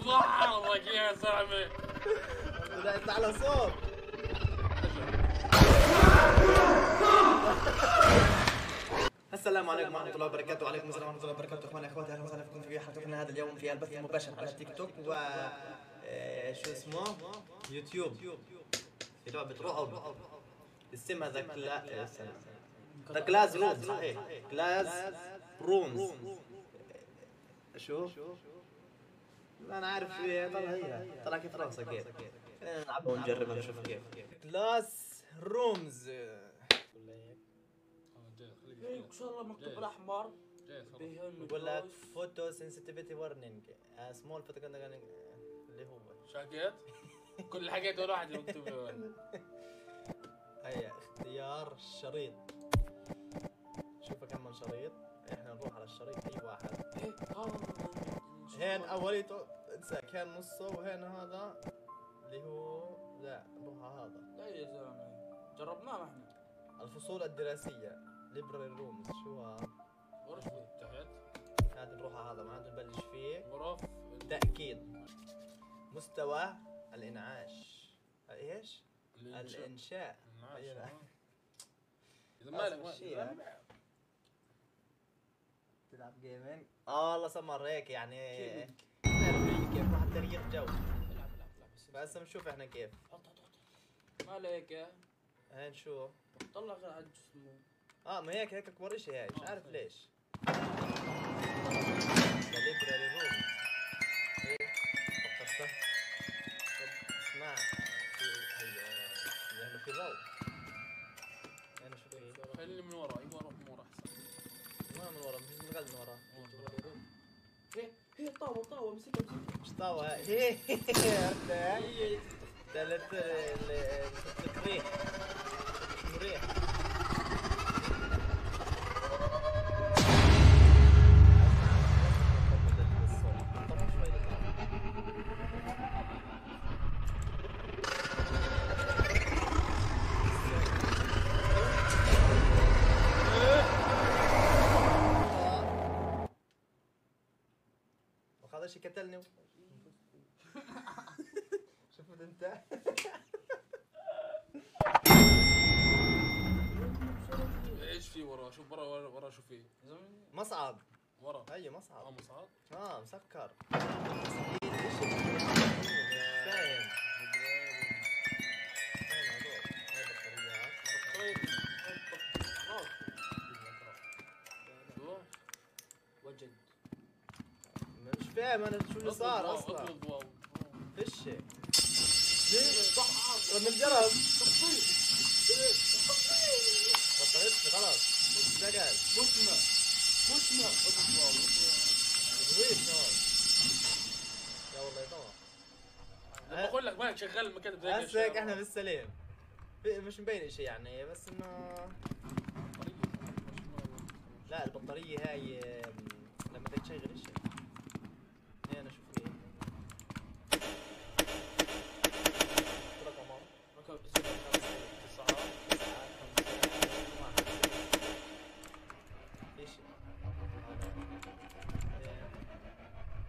ظهرك يا زلمه. طلعت على صوت. السلام عليكم ورحمة الله وبركاته. وعليكم السلام ورحمة الله وبركاته. اخواني اخواتي، اهلا وسهلا بكم في حلقتنا هذا اليوم في البث المباشر على تيك توك و شو اسمه؟ يوتيوب. في لعبة رعب اسمها ذا كلاز روم. صحيح، كلاز رومز. شوف لا انا عارف طلع كيف راسك كيف. نلعبها ونجربها نشوف كيف. كلاس رومز ان شاء الله مكتوب بالاحمر. بقول لك فوتو سنسيتيفيتي ورنينج سمول فوتو اللي هو شاكيت. كل الحاجات ولا واحد مكتوب له. هيا اختيار الشريط. شوفوا كم من شريط. احنا نروح على الشريط اي واحد. هين اوليته انسى كان نصه، وهين هذا اللي هو لا نروح على هذا. لا يا زلمه جربناه احنا. الفصول الدراسية ليبراري رومز. شو هذا؟ غرف تحت. هذا نروح على هذا، ما نبلش فيه. غرف تأكيد. مستوى الإنعاش. ايش؟ الإنشاء. إذا مالك تلعب جيمين. والله سمر هيك يعني كيف راح تغيير جو. العب بس بنشوف احنا كيف. ما هيك. هين شو؟ طلع غير على جسمه. ما هيك اكبر اشي هاي، مش عارف ليش. ليبراري روم. ايه فكرته. اسمع هيا لانه في ضوء. انا شو فيه؟ خليني من ورا. ايوه روح من ورا احسن. ما من ورا، مش من ورا. هي طاوة مسكها. مش طاوة هي. هي ثلاث التكريح. مريح. هذا شي قتلني. شفت انت؟ ايش في ورا؟ شوف ورا شو في؟ مصعد ورا. اي مصعد. مصعد؟ مسكر. وجد. مش فاهم انا شو اللي صار اصلا. فيش ليه؟ بدنا نجرب. بطلت خلاص. اشتغل. مسمى. زويد هون. يا والله يطلع. بقول لك مالك شغال المكان زي هسه هيك احنا بالسليم. مش مبين اشي يعني، بس انه لا البطارية هاي لما بدك تشغل اشي. هي انا شوف ايه.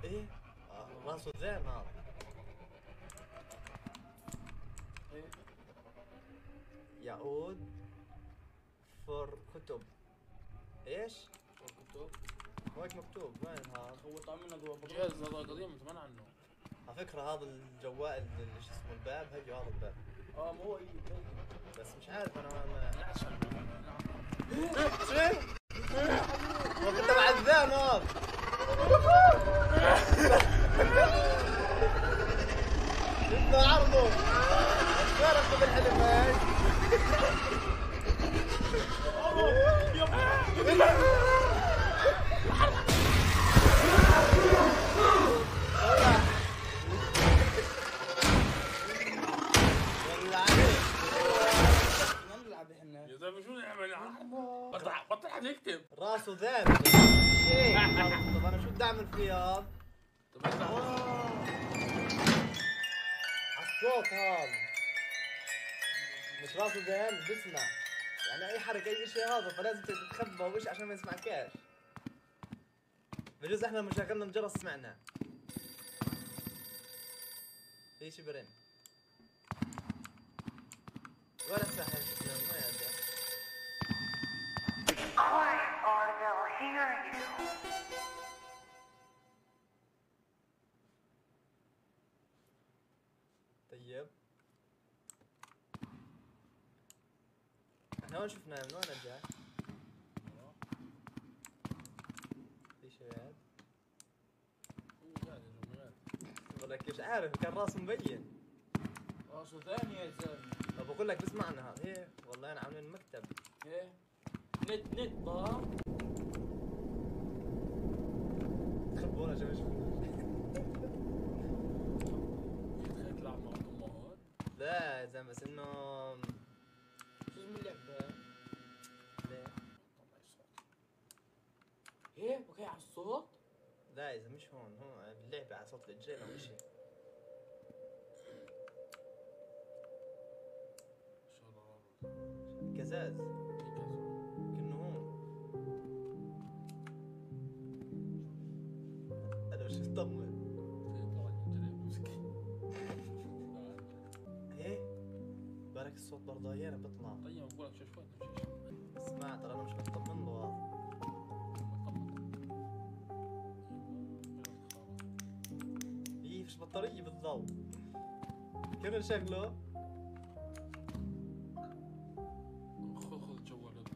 ايه راسه ذان هذا. يعود فور كتب. ايش؟ كتب. هيك مكتوب. وين هذا؟ هو طعمنا جوا جهاز هذا قديم من زمان عنه. على فكرة هذا الجوال اللي شو اسمه الباب هيجي هذا الباب. ما هو بس مش عارف انا ما كنت بعذان هذا. انت عرضه تعرف بالحلم هاي. يا زلمه شو نعمل؟ بطل حد يكتب. راسه ذاب شيء. طب انا شو بدي اعمل فيه هذا؟ طب افتح. عالصوت هذا مش راسه ذاب بسمع يعني اي حركه اي شيء هذا، فلازم تتخبى وش عشان ما يسمعكاش. بجوز احنا لما شغلنا الجرس سمعنا. ليش برن؟ ولا ساحر ما يرجع. طيب احنا وين شفنا من وين رجع؟ في شباب بقولك مش عارف كان راسه مبين. راسه ثاني يا زلمه. بقول لك بسمع النهار هي والله انا عاملين مكتب. ايه نت ضاع. خبونا شو يتخيل تلعب مع الامهات. لا يا زلمه بس انه شو اسم اللعبه؟ ليه؟ طلع الصوت. ايه اوكي على الصوت. لا اذا مش هون باللعبه على صوت الرجال او شيء. كزاز كأنه هون. انا شو طمن ايه بارك الصوت برضه احيانا بيطلع. طيب بقول لك شوي نمشي. اسمع ترى انا مش مطمن له. ايه فيش بطارية بالضوء. كيف نشغله؟ خذ جوالك.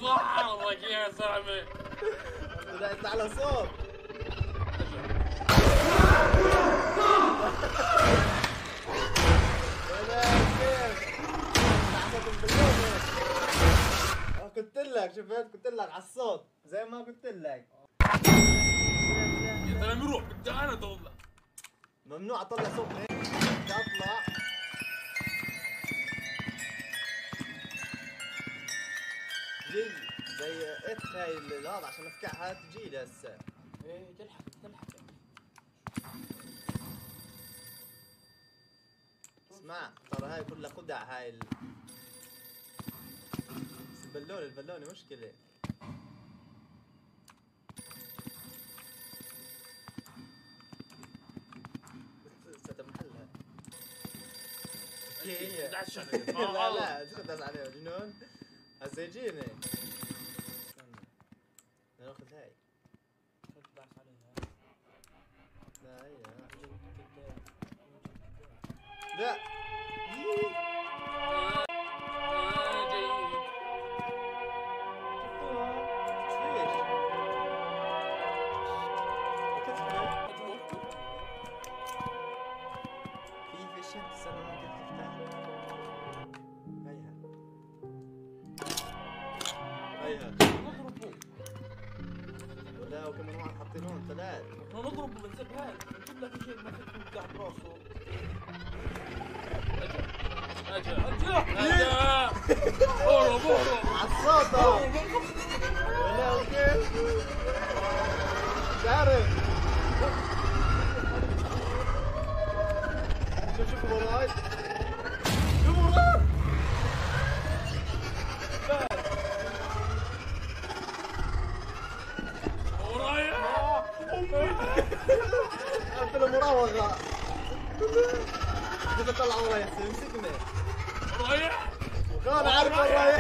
ضحك يا زلمه. بدأت على صوت. قلت لك شفت قلت لك على الصوت زي ما قلت لك. يا زلمه روح بدي انا اطلع. ممنوع اطلع صوت هيك. بدي اطلع جي زي اخ هاي هذا عشان افكعها تجي لي هسه. ايه تلحق. اسمع ترى هاي كلها خدع هاي بس البالونة مشكلة. ستمحلها. هي لا تخدس عليها جنون. هسه يجيني. ناخذ هاي. تدعس عليها. لا هي لا لا وكمان واحد حاطينهم ثلاث. نضربه بنسيب هاي نجيب لك شيء ما فيك تقع براسه. اجا اهرب عالصوت لا وكيف مش عارف. شوف وراي شوف وراي. عرفت المراوغة. كيف اطلع وراي احسن امسكني. رايح انا عارف وراي.